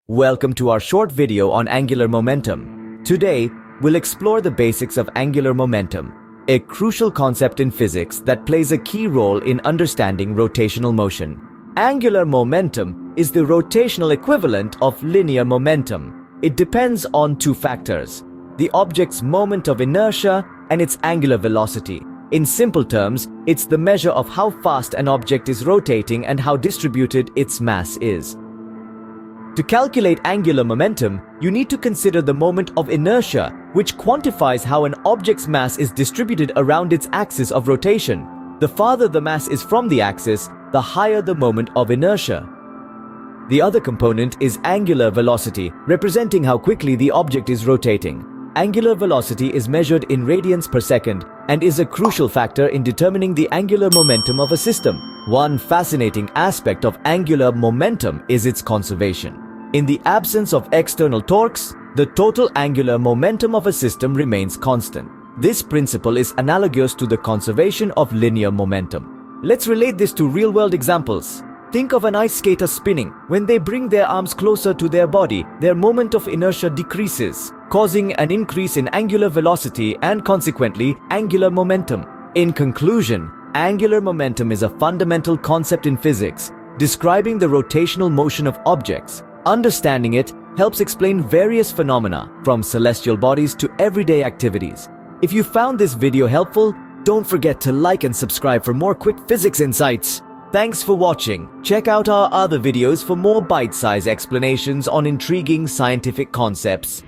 Welcome to our short video on angular momentum. Today, we'll explore the basics of angular momentum, a crucial concept in physics that plays a key role in understanding rotational motion. Angular momentum is the rotational equivalent of linear momentum. It depends on two factors: the object's moment of inertia and its angular velocity. In simple terms, it's the measure of how fast an object is rotating and how distributed its mass is. To calculate angular momentum, you need to consider the moment of inertia, which quantifies how an object's mass is distributed around its axis of rotation. The farther the mass is from the axis, the higher the moment of inertia. The other component is angular velocity, representing how quickly the object is rotating. Angular velocity is measured in radians per second and is a crucial factor in determining the angular momentum of a system. One fascinating aspect of angular momentum is its conservation. In the absence of external torques, the total angular momentum of a system remains constant. This principle is analogous to the conservation of linear momentum. Let's relate this to real-world examples. Think of an ice skater spinning. When they bring their arms closer to their body, their moment of inertia decreases, causing an increase in angular velocity and consequently angular momentum. In conclusion, angular momentum is a fundamental concept in physics, describing the rotational motion of objects. Understanding it helps explain various phenomena, from celestial bodies to everyday activities. If you found this video helpful, don't forget to like and subscribe for more quick physics insights. Thanks for watching. Check out our other videos for more bite-sized explanations on intriguing scientific concepts.